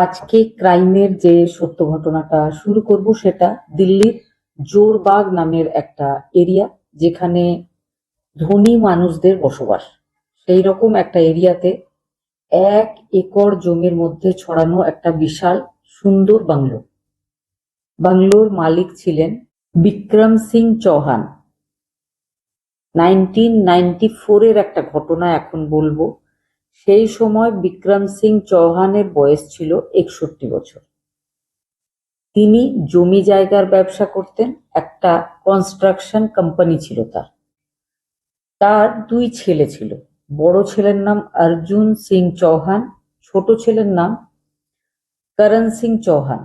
আজকে ক্রাইমের যে সত্য ঘটনাটা শুরু করব সেটা দিল্লির জোরবাগ নামের একটা এরিয়া, যেখানে ধনী মানুষদের বসবাস। সেই রকম একটা এরিয়াতে 1 একর জমির মধ্যে ছড়ানো একটা বিশাল সুন্দর বাংলো। বাংলোর মালিক ছিলেন বিক্রম সিং চৌহান। 1994-এর একটা ঘটনা এখন বলবো। সেই সময় বিক্রম সিং চৌহানের বয়স ছিল 61 বছর। তিনি জমি জায়গার ব্যবসা করতেন, একটা কনস্ট্রাকশন কোম্পানি ছিল তার। তার 2 ছেলে ছিল। বড় ছেলের নাম অর্জুন সিং চৌহান, ছোট ছেলের নাম করণ সিং চৌহান।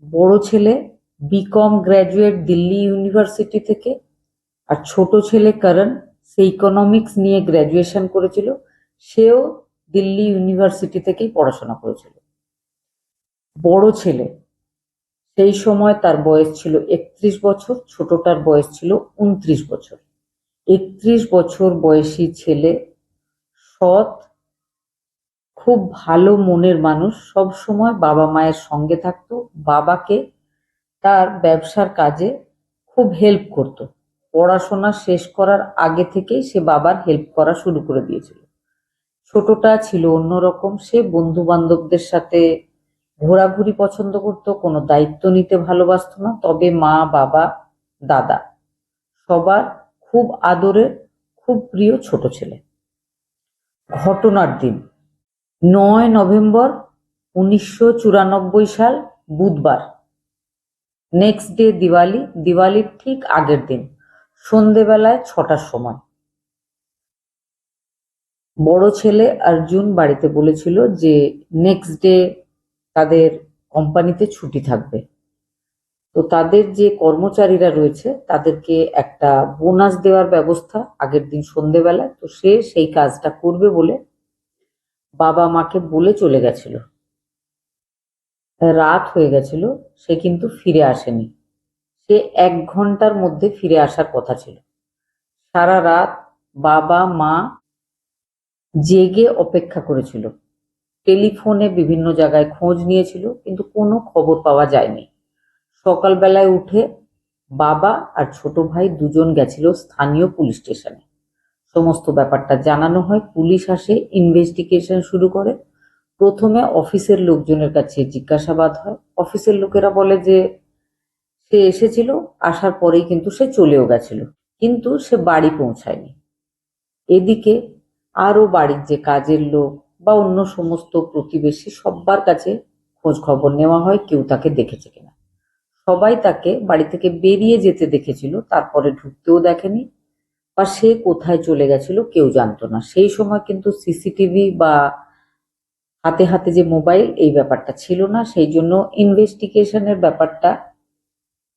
বড় ছেলে বিকম গ্র্যাজুয়েট দিল্লি ইউনিভার্সিটি থেকে, আর ছোট ছেলে করণ, সে ইকোনমিক্স নিয়ে গ্র্যাজুয়েশন করেছিল। সেও দিল্লি ইউনিভার্সিটি থেকেই পড়াশোনা করেছিল। বড় ছেলে, সেই সময় তার বয়স ছিল 31 বছর, ছোটটার বয়স ছিল 29 বছর। 31 বছর বয়সী ছেলে, সৎ, খুব ভালো মনের মানুষ, সব সময় বাবা মায়ের সঙ্গে থাকতো, বাবাকে তার ব্যবসার কাজে খুব হেল্প করত। পড়াশোনা শেষ করার আগে থেকেই সে বাবার হেল্প করা শুরু করে দিয়েছিল। ছোটটা ছিল অন্যরকম, সে বন্ধু বান্ধবদের সাথে ঘোরাঘুরি পছন্দ করতো, কোনো দায়িত্ব নিতে ভালোবাসতো না। তবে মা, বাবা, দাদা সবার খুব আদরের, খুব প্রিয় ছোট ছেলে। ঘটনার দিন 9 নভেম্বর 1994 সাল, বুধবার। নেক্সট ডে দিওয়ালি, দিওয়ালির ঠিক আগের দিন সন্ধেবেলায় 6টার সময় বড় ছেলে অর্জুন বাড়িতে বলেছিল যে নেক্সট ডে তাদের কোম্পানিতে ছুটি থাকবে। তো তাদের যে কর্মচারীরা রয়েছে তাদেরকে একটা বোনাস দেওয়ার ব্যবস্থা আগের দিন সন্ধেবেলায়। তো সে সেই কাজটা করবে বলে বাবা মাকে বলে চলে গেছিল। রাত হয়ে গেছিল, সে কিন্তু ফিরে আসেনি। সে 1 ঘন্টার মধ্যে ফিরে আসার কথা ছিল। সারা রাত বাবা মা জেগে অপেক্ষা করেছিল। টেলিফোনে বিভিন্ন জায়গায় খোঁজ নিয়েছিল, কিন্তু কোনো খবর পাওয়া যায়নি। সকালবেলায় উঠে বাবা আর ছোট ভাই দুজন গেছিল স্থানীয় পুলিশ স্টেশনে। সমস্ত ব্যাপারটা জানানো হয়, পুলিশ আসে, ইনভেস্টিগেশন শুরু করে। প্রথমে অফিসের লোকজনের কাছে জিজ্ঞাসাবাদ হয়। অফিসের লোকেরা বলে যে সে এসেছিল, আসার পরেই কিন্তু সে চলেও গেছিল, কিন্তু সে বাড়ি পৌঁছায়নি। এদিকে আরো বাড়ির যে কাজের লোক বা অন্য সমস্ত প্রতিবেশী সবার কাছে খোঁজ খবর নেওয়া হয় কেউ তাকে দেখেছে কিনা। সবাই তাকে বাড়ি থেকে বেরিয়ে যেতে দেখেছিল, তারপরে ঢুকতেও দেখেনি, বা সে কোথায় চলে গেছিল কেউ জানতো না। সেই সময় কিন্তু সিসিটিভি বা হাতে হাতে যে মোবাইল, এই ব্যাপারটা ছিল না। সেই জন্য ইনভেস্টিগেশনের ব্যাপারটা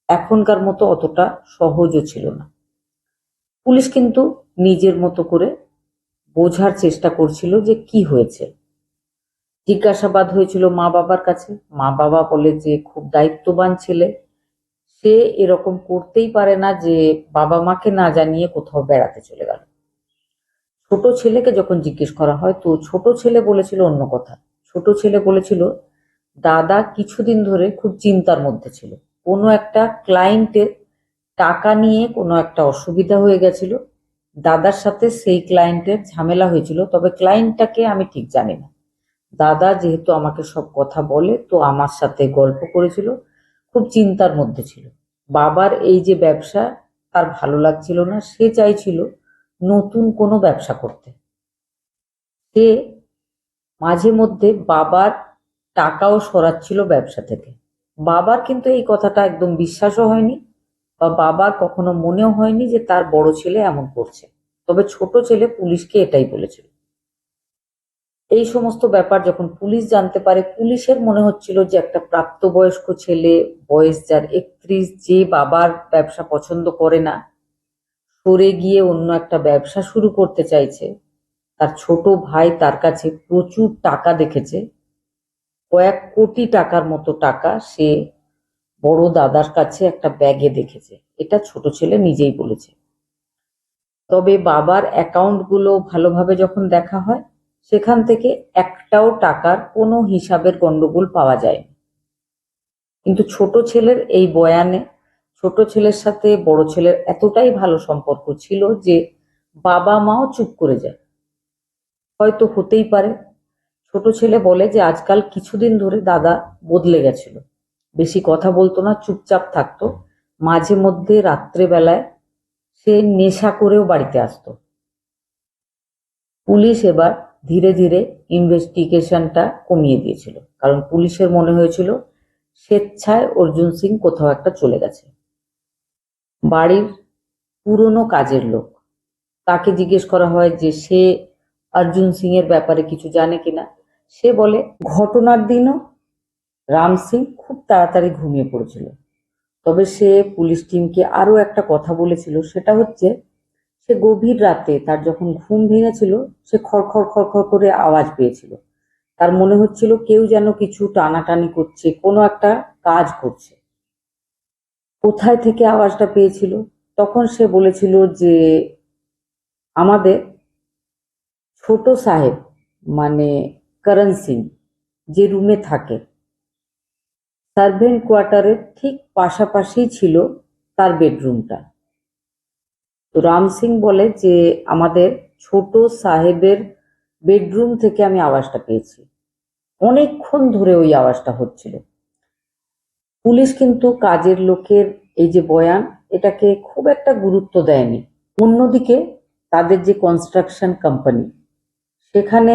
এখনকার মতো অতটা সহজও ছিল না। পুলিশ কিন্তু নিজের মতো করে বোঝার চেষ্টা করছিল যে কি হয়েছে। জিজ্ঞাসাবাদ হয়েছিল মা বাবার কাছে। মা বাবা বলে যে খুব দায়িত্ববান ছেলে, সে এরকম করতেই পারে না যে বাবা মাকে না জানিয়ে কোথাও বেড়াতে চলে গেল। ছোট ছেলেকে যখন জিজ্ঞেস করা হয়, তো ছোট ছেলে বলেছিল অন্য কথা। ছোট ছেলে বলেছিল দাদা কিছুদিন ধরে খুব চিন্তার মধ্যে ছিল। কোনো একটা ক্লায়েন্টের টাকা নিয়ে কোনো একটা অসুবিধা হয়ে গেছিল। দাদার সাথে সেই ক্লায়েন্টের ঝামেলা হয়েছিল, তবে ক্লায়েন্টটাকে আমি ঠিক জানি না। দাদা যেহেতু আমাকে সব কথা বলে, তো আমার সাথে গল্প করেছিল, খুব চিন্তার মধ্যে ছিল। বাবার এই যে ব্যবসা তার ভালো লাগছিল না, সে চাইছিল নতুন কোনো ব্যবসা করতে। সে মাঝে মধ্যে বাবার টাকাও সরাচ্ছিল ব্যবসা থেকে। বাবার কিন্তু এই কথাটা একদম বিশ্বাসও হয়নি, বা বাবার কখনো মনেও হয়নি যে তার বড় ছেলে এমন করছে। তবে ছোট ছেলে পুলিশকে এটাই বলেছিল। এই সমস্ত ব্যাপার যখন পুলিশ জানতে পারে, পুলিশের মনে হচ্ছিল যে একটা প্রাপ্তবয়স্ক ছেলে, বয়স যার 31, যে বাবার ব্যবসা পছন্দ করে না, সরে গিয়ে অন্য একটা ব্যবসা শুরু করতে চাইছে। তার ছোট ভাই তার কাছে প্রচুর টাকা দেখেছে, কয়েক কোটি টাকার মতো টাকা সে বড় দাদার কাছে একটা ব্যাগে দেখেছে। এটা ছোট ছেলে নিজেই বলেছে। তবে বাবার অ্যাকাউন্টগুলো ভালোভাবে যখন দেখা হয়, সেখান থেকে একটাও টাকার কোনো হিসাবের গন্ডগোল পাওয়া যায়। কিন্তু ছোট ছেলের এই বয়ানে ছোট ছেলের সাথে বড় ছেলের এতটাই ভালো সম্পর্ক ছিল যে বাবা মাও চুপ করে যায়। হয়তো হতেই পারে, ছোট ছেলে বলে যে আজকাল কিছুদিন ধরে দাদা বদলে গেছিল, বেশি কথা বলতো না, চুপচাপ থাকতো, মাঝে মধ্যে রাত্রেবেলায় সে নেশা করেও বাড়িতে আসতো। পুলিশ এবার ধীরে ধীরে ইনভেস্টিগেশনটা কমিয়ে দিয়েছিল, কারণ পুলিশের মনে হয়েছিল স্বেচ্ছায় অর্জুন সিং কোথাও একটা চলে গেছে। বাড়ির পুরনো কাজের লোক, তাকে জিজ্ঞেস করা হয় যে সে অর্জুন সিং এর ব্যাপারে কিছু জানে কিনা। সে বলে ঘটনার দিনও রাম সিং খুব তাড়াতাড়ি ঘুমিয়ে পড়েছিল। তবে সে পুলিশ টিমকে আরো একটা কথা বলেছিল, সেটা হচ্ছে সে গভীর রাতে তার যখন ঘুম ভেঙেছিল সে খড়খড় খড়খড় করে আওয়াজ পেয়েছিল। তার মনে হচ্ছিল কেউ যেন কিছু টানাটানি করছে, কোনো একটা কাজ করছে। কোথায় থেকে আওয়াজটা পেয়েছিল, তখন সে বলেছিল যে আমাদের ছোট সাহেব মানে করণ সিং যে রুমে থাকে সার্ভেন্ট কোয়ার্টারের ঠিক পাশাপাশি ছিল তার বেডরুমটা। তো রাম সিং বলে যে আমাদের ছোট সাহেবের বেডরুম থেকে আমি আওয়াজটা পেয়েছি, অনেকক্ষণ ধরে ওই আওয়াজটা হচ্ছিল। পুলিশ কিন্তু কাজের লোকের এই যে বয়ান, এটাকে খুব একটা গুরুত্ব দেয়নি। অন্যদিকে তাদের যে কনস্ট্রাকশন কোম্পানি, সেখানে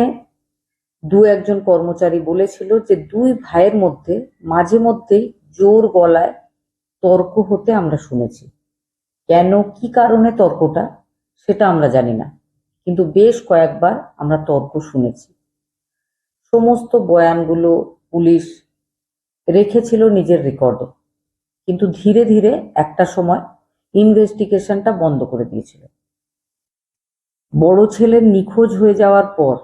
দু একজন কর্মচারী বলেছিল যে দুই ভাইয়ের মধ্যে মাঝে মধ্যেই জোর গলায় তর্ক হতে আমরা শুনেছি। কেন, কি কারণে তর্কটা, সেটা আমরা জানি না, কিন্তু বেশ কয়েকবার আমরা তর্ক শুনেছি। সমস্ত বয়ানগুলো পুলিশ রেখেছিল নিজের রেকর্ডে, কিন্তু ধীরে ধীরে একটা সময় ইনভেস্টিগেশনটা বন্ধ করে দিয়েছিল। বড় ছেলের নিখোঁজ হয়ে যাওয়ার পর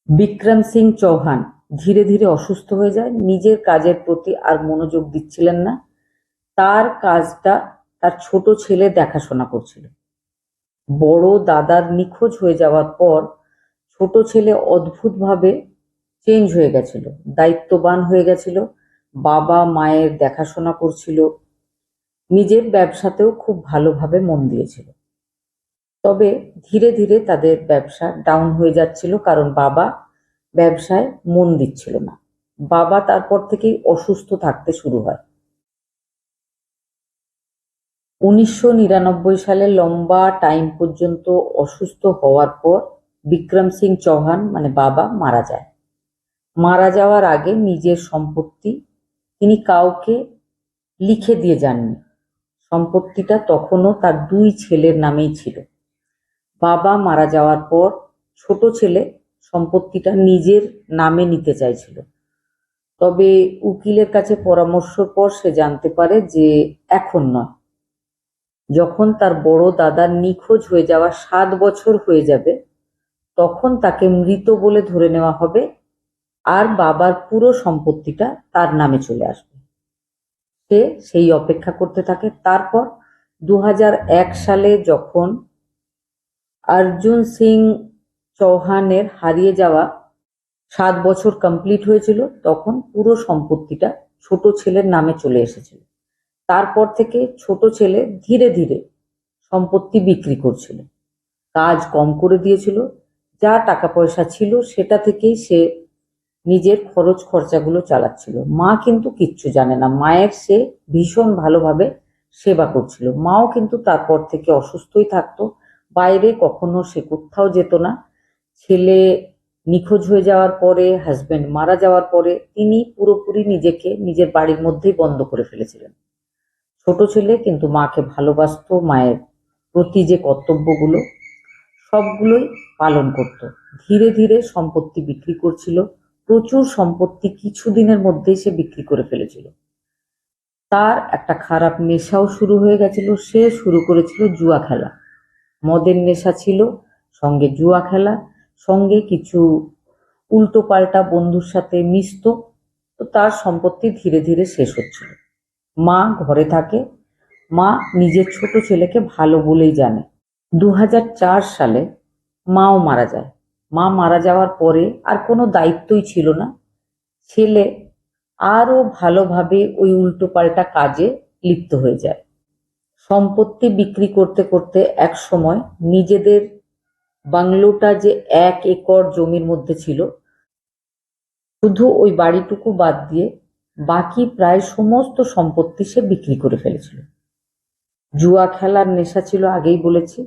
বিক্রম সিং চৌহান ধীরে ধীরে অসুস্থ হয়ে যায়, নিজের কাজের প্রতি আর মনোযোগ দিচ্ছিলেন না। তার কাজটা তার ছোট ছেলে দেখাশোনা করছিল। বড় দাদার নিখোঁজ হয়ে যাওয়ার পর ছোট ছেলে অদ্ভুতভাবে চেঞ্জ হয়ে গেছিল, দায়িত্ববান হয়ে গেছিল, বাবা মায়ের দেখাশোনা করছিল, নিজের ব্যবসাতেও খুব ভালোভাবে মন দিয়েছিল। তবে ধীরে ধীরে তাদের ব্যবসা ডাউন হয়ে যাচ্ছিল, কারণ বাবা ব্যবসায় মন দিচ্ছিল না। বাবা তারপর থেকেই অসুস্থ থাকতে শুরু হয়। 1999 সালে লম্বা টাইম পর্যন্ত অসুস্থ হওয়ার পর বিক্রম সিং চৌহান মানে বাবা মারা যায়। মারা যাওয়ার আগে নিজের সম্পত্তি তিনি কাউকে লিখে দিয়ে যাননি। সম্পত্তিটা তখনও তার দুই ছেলের নামেই ছিল। বাবা মারা যাওয়ার পর ছোট ছেলে সম্পত্তিটা নিজের নামে নিতে চাইছিল, তবে উকিলের কাছে পরামর্শের পর সে জানতে পারে যে এখন নয়, যখন তার বড় দাদার নিখোঁজ হয়ে যাওয়া 7 বছর হয়ে যাবে তখন তাকে মৃত বলে ধরে নেওয়া হবে আর বাবার পুরো সম্পত্তিটা তার নামে চলে আসবে। সে সেই অপেক্ষা করতে থাকে। তারপর 2001 সালে যখন অর্জুন সিং চৌহানের হারিয়ে যাওয়া 7 বছর কমপ্লিট হয়েছিল, তখন পুরো সম্পত্তিটা ছোট ছেলের নামে চলে এসেছিল। তারপর থেকে ছোট ছেলে ধীরে ধীরে সম্পত্তি বিক্রি করছিল, কাজ কম করে দিয়েছিল, যা টাকা পয়সা ছিল সেটা থেকেই সে নিজের খরচ খরচাগুলো চালাচ্ছিল। মা কিন্তু কিচ্ছু জানে না, মায়ের সে ভীষণ ভালোভাবে সেবা করছিল। মাও কিন্তু তারপর থেকে অসুস্থই থাকতো, বাইরে কখনো সে কোথাও যেত না। ছেলে নিখোঁজ হয়ে যাওয়ার পরে, হাজবেন্ড মারা যাওয়ার পরে তিনি পুরোপুরি নিজেকে নিজের বাড়ির মধ্যেই বন্ধ করে ফেলেছিলেন। ছোট ছেলে কিন্তু মাকে ভালোবাসতো, মায়ের প্রতি যে কর্তব্যগুলো সবগুলোই পালন করত। ধীরে ধীরে সম্পত্তি বিক্রি করছিল, প্রচুর সম্পত্তি কিছুদিনের মধ্যেই সে বিক্রি করে ফেলেছিল। তার একটা খারাপ নেশাও শুরু হয়ে গেছিল, সে শুরু করেছিল জুয়া খেলা। মদের নেশা ছিল, সঙ্গে জুয়া খেলা, সঙ্গে কিছু উল্টো পাল্টা বন্ধুর সাথে মিশতো। তো তার সম্পত্তি ধীরে ধীরে শেষ হচ্ছিল। মা ঘরে থাকে, মা নিজের ছোট ছেলেকে ভালো বলেই জানে, 2004 সালে মাও মারা যায়। মা মারা যাওয়ার পরে আর কোনো দায়িত্বই ছিল না। ছেলে আরো ভালোভাবে ওই উল্টোপাল্টা কাজে লিপ্ত হয়ে যায়। সম্পত্তি বিক্রি করতে করতে এক সময় নিজেদের বাংলোটা যে 1 একর জমির মধ্যে ছিল, শুধু ওই বাড়িটুকু বাদ দিয়ে বাকি প্রায় সমস্ত সম্পত্তি সে বিক্রি করে ফেলেছিল। জুয়া খেলার নেশা ছিল, আগেই বলেছি।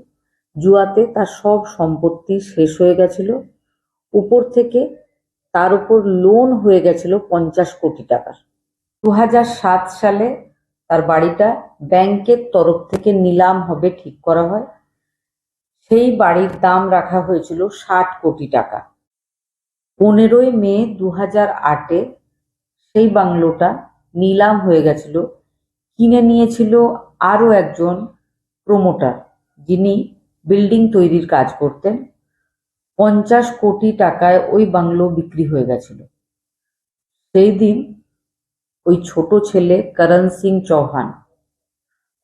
জুয়াতে তার সব সম্পত্তি শেষ হয়ে গেছিল। উপর থেকে তার উপর লোন হয়ে গেছিল 50 কোটি টাকার। 2007 সালে তার বাড়িটা ব্যাংকের তরফ থেকে নিলাম হবে ঠিক করা হয়। সেই বাড়ির দাম রাখা হয়েছিল 60 কোটি টাকা। 15ই মে 2008-এ সেই বাংলোটা নিলাম হয়ে গেছিল। কিনে নিয়েছিল আরো একজন প্রমোটার, যিনি বিল্ডিং তৈরির কাজ করতেন। 50 কোটি টাকায় ওই বাংলো বিক্রি হয়ে গেছিল। সেই দিন ওই ছোট ছেলে করণ সিং চৌহান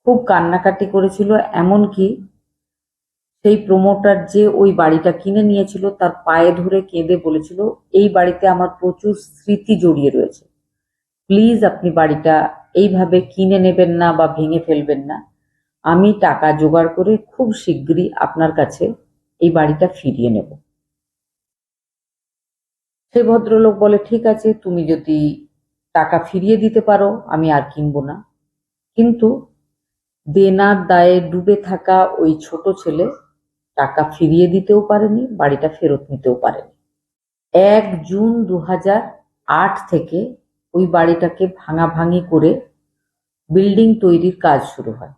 খুব কান্নাকাটি করেছিল। এমনকি সেই প্রমোটার যে ওই বাড়িটা কিনে নিয়েছিল তার পায়ে ধরে কেঁদে বলেছিল, এই বাড়িতে আমার প্রচুর স্মৃতি জড়িয়ে রয়েছে, প্লিজ আপনি বাড়িটা এইভাবে কিনে নেবেন না বা ভেঙে ফেলবেন না। আমি টাকা জোগাড় করে খুব শিগগিরই আপনার কাছে এই বাড়িটা ফিরিয়ে নেব। সেই ভদ্রলোক বলে, ঠিক আছে, তুমি যদি টাকা ফিরিয়ে দিতে পারো আমি আর কিনবো না। কিন্তু দেনার দায়ে ডুবে থাকা ওই ছোট ছেলে টাকা ফিরিয়ে দিতেও পারেনি, বাড়িটা ফেরত নিতেও পারেনি। 1 জুন 2008 থেকে ওই বাড়িটাকে ভাঙাভাঙি করে বিল্ডিং তৈরির কাজ শুরু হয়।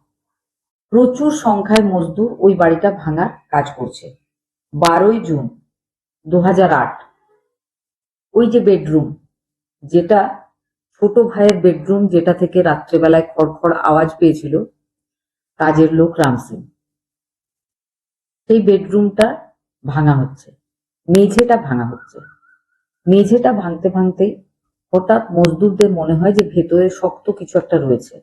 প্রচুর সংখ্যায় মজদুর ওই বাড়িটা ভাঙার কাজ করছে। 12ই জুন 2008 ওই যে বেডরুম, যেটা ছোট ভাইয়ের বেডরুম, যেটা থেকে রাত্রেবেলায় খড়খড় আওয়াজ পেয়েছিল কাজের লোক রাম সিং, সেই বেডরুমটা ভাঙা হচ্ছে, মেঝেটা ভাঙা হচ্ছে। মেঝেটা ভাঙতে ভাঙতে হঠাৎ মজদুরদের মনে হয় যে ভেতরে শক্ত কিছু একটা রয়েছে।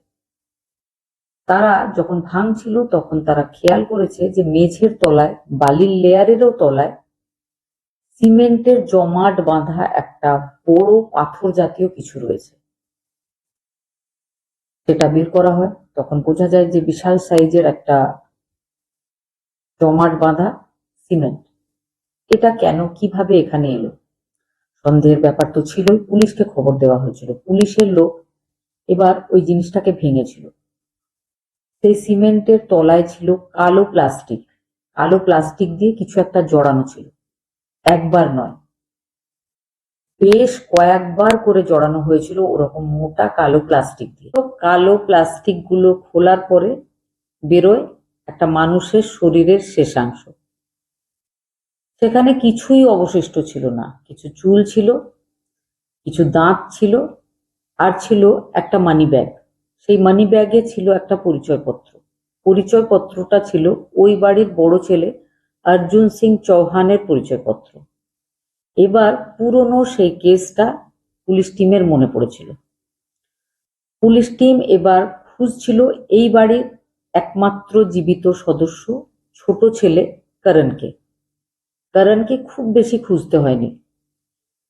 তারা যখন ভাঙছিল তখন তারা খেয়াল করেছে যে মেঝের তলায়, বালির লেয়ারেরও তলায় সিমেন্টের জমাট বাঁধা একটা বড় পাথর জাতীয় কিছু রয়েছে। সেটা বের করা হয়, তখন বোঝা যায় যে বিশাল সাইজের একটা জমাট বাঁধা সিমেন্ট। এটা কেন, কিভাবে এখানে এলো? সন্দেহের ব্যাপার তো ছিলই। পুলিশকে খবর দেওয়া হয়েছিল। পুলিশের লোক এবার ওই জিনিসটাকে ভেঙেছিল। সেই সিমেন্টের তলায় ছিল কালো প্লাস্টিক। কালো প্লাস্টিক দিয়ে কিছু একটা জড়ানো ছিল। একবার নয়, বেশ কয়েকবার করে জড়ানো হয়েছিল ওরকম মোটা কালো প্লাস্টিক দিয়ে। তো কালো প্লাস্টিক গুলো খোলার পরে বেরোয় একটা মানুষের শরীরের শেষাংশ। সেখানে কিছুই অবশিষ্ট ছিল না। কিছু চুল ছিল, কিছু দাঁত ছিল, আর ছিল একটা মানি ব্যাগ। সেই মানি ব্যাগে ছিল একটা পরিচয়পত্র। পরিচয়পত্রটা ছিল ওই বাড়ির বড় ছেলে অর্জুন সিং চৌহানের পরিচয়পত্র। এবার পুরনো সেই কেসটা পুলিশ টিমের মনে পড়েছিল। পুলিশ টিম এবার খুঁজছিল এই বাড়ির একমাত্র জীবিত সদস্য ছোট ছেলে করণকে। করণকে খুব বেশি খুঁজতে হয়নি।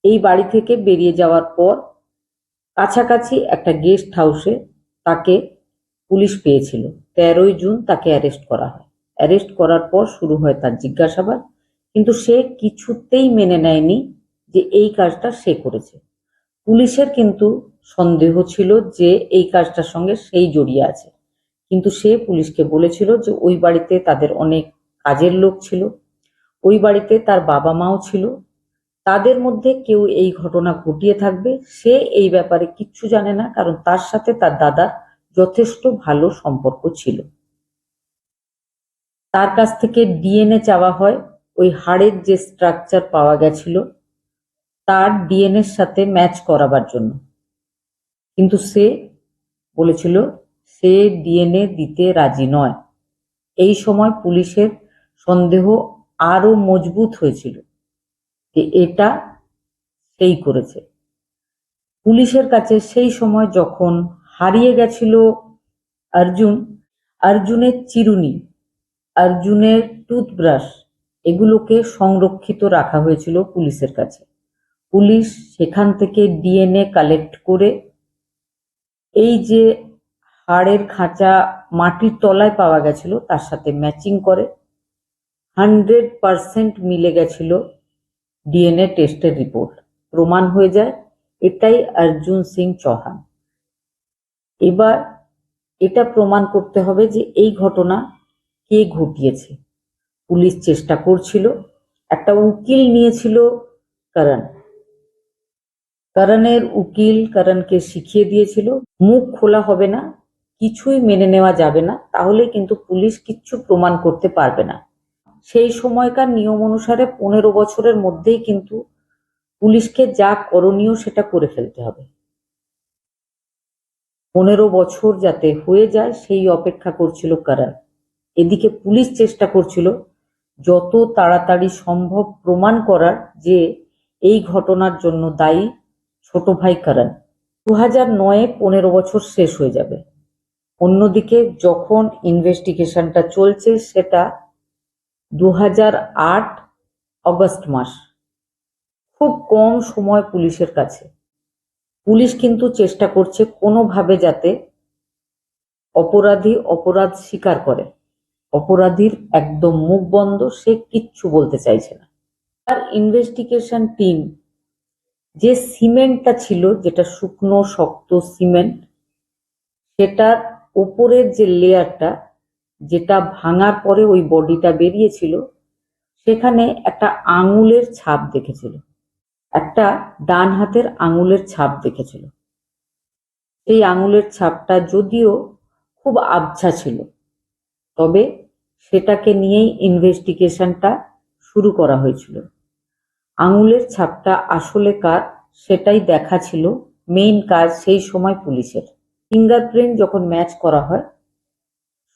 এই বাড়ি থেকে বেরিয়ে যাওয়ার পর কাছাকাছি একটা গেস্ট হাউসে তাকে পুলিশ পেয়েছিল। 13ই জুন তাকে অ্যারেস্ট করা হয়। অ্যারেস্ট করার পর শুরু হয় তার জিজ্ঞাসাবাদ, কিন্তু সে কিছুতেই মেনে নেয়নি যে এই কাজটা সে করেছে। পুলিশের কিন্তু সন্দেহ ছিল যে এই কাজটার সঙ্গে সেই জড়িয়ে আছে, কিন্তু সে পুলিশকে বলেছিল যে ওই বাড়িতে তাদের অনেক কাজের লোক ছিল, ওই বাড়িতে তার বাবা মাও ছিল, তাদের মধ্যে কেউ এই ঘটনা ঘটিয়ে থাকবে। সে এই ব্যাপারে কিচ্ছু জানে না, কারণ তার সাথে তার দাদার যথেষ্ট ভালো সম্পর্ক ছিল। তার কাছ থেকে ডিএনএ চাওয়া হয়। ওই হাড়ের যে স্ট্রাকচার পাওয়া গেছিল তার ডিএনএর সাথে ম্যাচ করাবার জন্য, কিন্তু সে বলেছিল সে ডিএনএ দিতে রাজি নয়। এই সময় পুলিশের সন্দেহ আরো মজবুত হয়েছিল যে এটা সেই করেছে। পুলিশের কাছে সেই সময় যখন হারিয়ে গেছিল অর্জুন, অর্জুনের চিরুনি, অর্জুনের টুথব্রাশ এগুলোকে সংরক্ষিত রাখা হয়েছিল পুলিশের কাছে। পুলিশ সেখান থেকে ডিএনএ কালেক্ট করে এই যে হাড়ের খাঁচা মাটির তলায় পাওয়া গেছিল তার সাথে ম্যাচিং করে 100% মিলে গেছিল ডিএনএ টেস্টের রিপোর্ট। প্রমাণ হয়ে যায় এটাই অর্জুন সিং চৌহান। এবার এটা প্রমাণ করতে হবে যে এই ঘটনা কে ঘটিয়েছে। পুলিশ চেষ্টা করছিল, একটা উকিল নিয়েছিল করণ। করণের উকিল করণকে শিখিয়ে দিয়েছিল মুখ খোলা হবে না, কিছুই মেনে নেওয়া যাবে না, তাহলে কিন্তু পুলিশ কিচ্ছু প্রমাণ করতে পারবে না। সেই সময়কার নিয়ম অনুসারে 15 বছরের মধ্যেই কিন্তু পুলিশকে যা করণীয় সেটা করে ফেলতে হবে। 15 বছর যাতে হয়ে যায় সেই অপেক্ষা করছিল করণ। এদিকে পুলিশ চেষ্টা করছিল যত তাড়াতাড়ি সম্ভব প্রমাণ করার যে এই ঘটনার জন্য দায়ী ছোট ভাই করণ। 2009-এ 15 বছর শেষ হয়ে যাবে। অন্যদিকে যখন ইনভেস্টিগেশনটা চলছে সেটা 2008 অগস্ট মাস। খুব কম সময় পুলিশের কাছে। পুলিশ কিন্তু চেষ্টা করছে কোনোভাবে যাতে অপরাধী অপরাধ স্বীকার করে। অপরাধীর একদম মুখ বন্ধ, সে কিচ্ছু বলতে চাইছে না। আর ইনভেস্টিগেশন টিম যে সিমেন্টটা ছিল, যেটা শুকনো শক্ত সিমেন্ট, সেটার ওপরের যে লেয়ারটা, যেটা ভাঙার পরে ওই বডিটা বেরিয়েছিল, সেখানে একটা আঙুলের ছাপ দেখেছিল, একটা ডান হাতের আঙুলের ছাপ দেখেছিল। এই আঙুলের ছাপটা যদিও খুব আবছা ছিল, তবে সেটাকে নিয়েই ইনভেস্টিগেশনটা শুরু করা হয়েছিল। আঙুলের ছাপটা আসলে কার সেটাই দেখা ছিল মেইন কাজ সেই সময় পুলিশের। ফিঙ্গারপ্রিন্ট যখন ম্যাচ করা হয়,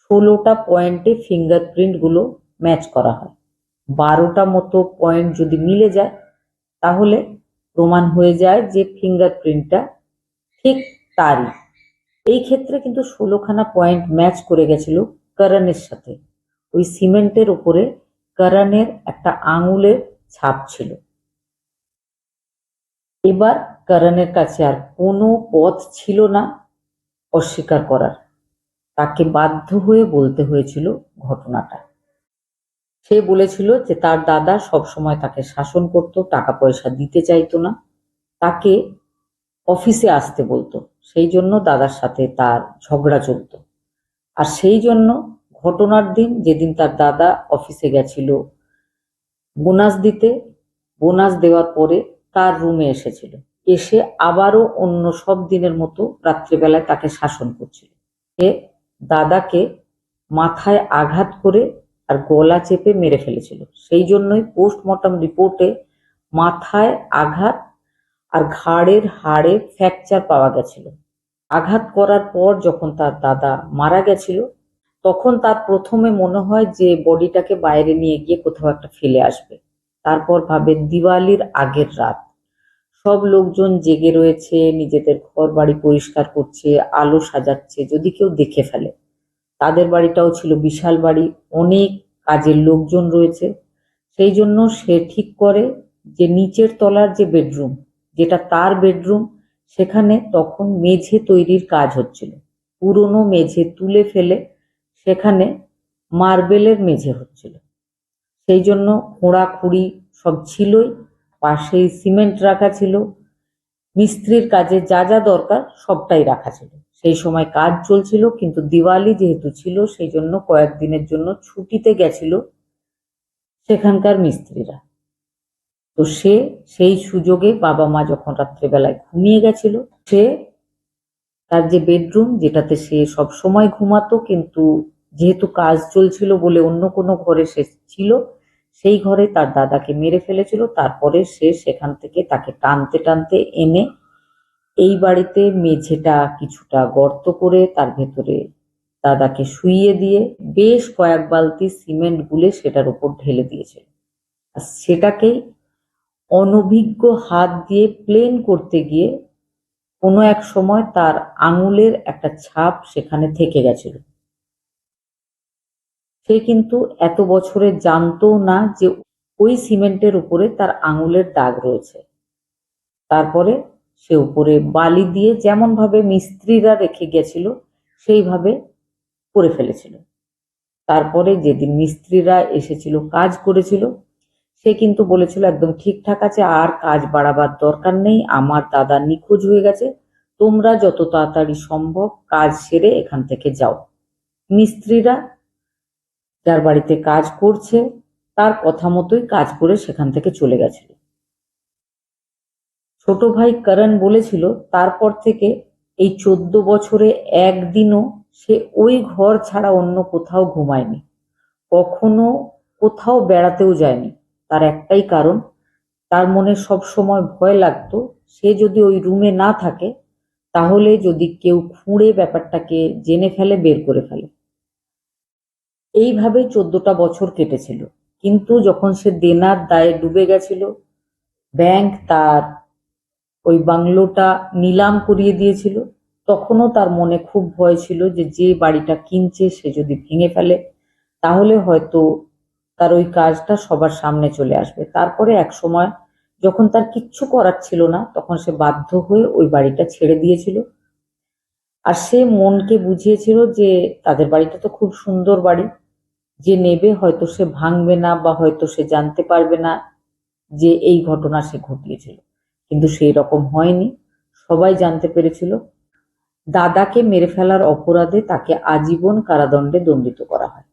16টা পয়েন্টে ফিঙ্গারপ্রিন্টগুলো ম্যাচ করা হয়। 12টা মতো পয়েন্ট যদি মিলে যায় তাহলে প্রমাণ হয়ে যায় যে ফিঙ্গারপ্রিন্টটা ঠিক তারই। এই ক্ষেত্রে কিন্তু 16খানা পয়েন্ট ম্যাচ করে গেছিল করণের সাথে। ওই সিমেন্টের উপরে করণের একটা আঙুলের ছাপ ছিল। এবার করণের কাছে আর কোনো পথ ছিল না অস্বীকার করার। তাকে বাধ্য হয়ে বলতে হয়েছিল ঘটনাটা। সে বলেছিল যে তার দাদা সবসময় তাকে শাসন করত, টাকা পয়সা দিতে চাইতো না, তাকে অফিসে আসতে বলতো, সেই জন্য দাদার সাথে তার ঝগড়া চলতো। আর সেই জন্য ঘটনার দিন, যেদিন তার দাদা অফিসে গেছিল বোনাস দিতে, বোনাস দেওয়ার পরে তার রুমে এসেছিল, এসে আবারও অন্য সব দিনের মতো রাত্রিবেলায় তাকে শাসন করছিল। সে দাদাকে মাথায় আঘাত করে আর গলা চেপে মেরে ফেলেছিল। সেই জন্যই পোস্টমর্টম রিপোর্টে মাথায় আঘাত আর ঘাড়ের হাড়ে ফ্র্যাকচার পাওয়া গেছিল। আঘাত করার পর যখন তার দাদা মারা গেছিল, তখন তার প্রথমে মনে হয় যে বডিটাকে বাইরে নিয়ে গিয়ে কোথাও একটা ফেলে আসবে। তারপর ভাবে দিওয়ালির আগের রাত, সব লোকজন জেগে রয়েছে, নিজেদের ঘর বাড়ি পরিষ্কার করছে, আলো সাজাচ্ছে, যদি কেউ দেখে ফেলে। তাদের বাড়িটাও ছিল বিশাল বাড়ি, অনেক কাজের লোকজন রয়েছে। সেই জন্য সে ঠিক করে যে নিচের তলার যে বেডরুম, যেটা তার বেডরুম, সেখানে তখন মেঝে তৈরির কাজ হচ্ছিল। পুরনো মেঝে তুলে ফেলে সেখানে মার্বেলের মেঝে হচ্ছিল। সেই জন্য খোঁড়াখুড়ি সব ছিলই, পাশেই সিমেন্ট রাখা ছিল, মিস্ত্রির কাজে যা যা দরকার সবটাই রাখা ছিল। সেই সময় কাজ চলছিল, কিন্তু দিওয়ালি যেহেতু ছিল সেই জন্য কয়েকদিনের জন্য ছুটিতে গেছিল সেখানকার মিস্ত্রিরা। তো সে সেই সুযোগে, বাবা মা যখন রাত্রেবেলায় ঘুমিয়ে গেছিল, সে তার যে বেডরুম, যেটাতে সে সব সময় ঘুমাতো, কিন্তু যেহেতু কাজ চলছিল বলে অন্য কোনো ঘরে সে ছিল, সেই ঘরে তার দাদাকে মেরে ফেলেছিল। তারপরে সে সেখান থেকে তাকে টানতে টানতে এনে এই বাড়িতে মেঝেটা কিছুটা গর্ত করে তার ভেতরে দাদাকে শুইয়ে দিয়ে বেশ কয়েক বালতি সিমেন্ট গুলে সেটার উপর ঢেলে দিয়েছিল। আর সেটাকেই অনভিজ্ঞ হাত দিয়ে প্লেন করতে গিয়ে কোনো এক সময় তার আঙুলের একটা ছাপ সেখানে থেকে গেছিল। সে কিন্তু এত বছরে জানতো না যে ওই সিমেন্টের উপরে তার আঙুলের দাগ রয়েছে। তারপরে সে উপরে বালি দিয়ে যেমন ভাবে মিস্ত্রিরা রেখে গেছিল সেইভাবে করে ফেলেছিল। তারপরে যেদিন মিস্ত্রিরা এসেছিল, কাজ করেছিল, সে কিন্তু বলেছিল একদম ঠিকঠাক আছে, আর কাজ বাড়াবার দরকার নেই, আমার দাদা নিখোঁজ হয়ে গেছে, তোমরা যত তাড়াতাড়ি সম্ভব কাজ সেরে এখান থেকে যাও। মিস্ত্রিরা যার বাড়িতে কাজ করছে তার কথা মতোই কাজ করে সেখান থেকে চলে গেছিল। ছোট ভাই করণ বলেছিল তারপর থেকে এই 14 বছরে একদিনও সে ওই ঘর ছাড়া অন্য কোথাও ঘুমায়নি, কখনো কোথাও বেড়াতেও যায়নি। তার একটাই কারণ, তার মনে সব সময় ভয় লাগতো সে যদি ওই রুমে না থাকে তাহলে যদি কেউ খুঁড়ে ব্যাপারটাকে জেনে ফেলে, বের করে ফেলে। এইভাবেই 14টা বছর কেটেছিল। কিন্তু যখন সে দেনার দায়ে ডুবে গেছিল, ব্যাংক তার ওই বাংলোটা নিলাম করিয়ে দিয়েছিল, তখনও তার মনে খুব ভয় ছিল যে যে বাড়িটা কিনছে সে যদি ভেঙে ফেলে তাহলে হয়তো তার ওই কাজটা সবার সামনে চলে আসবে। তারপরে এক সময় যখন তার কিচ্ছু করার ছিল না তখন সে বাধ্য হয়ে ওই বাড়িটা ছেড়ে দিয়েছিল। আর সে মনকে বুঝিয়েছিল যে তাদের বাড়িটা তো খুব সুন্দর বাড়ি, যে নেবে হয়তো সে ভাঙবে না বা হয়তো সে জানতে পারবে না যে এই ঘটনা সে ঘটিয়েছিল। কিন্তু সেই রকম হয়নি, সবাই জানতে পেরেছিল। দাদাকে মেরে ফেলার অপরাধে তাকে আজীবন কারাদণ্ডে দণ্ডিত করা হয়।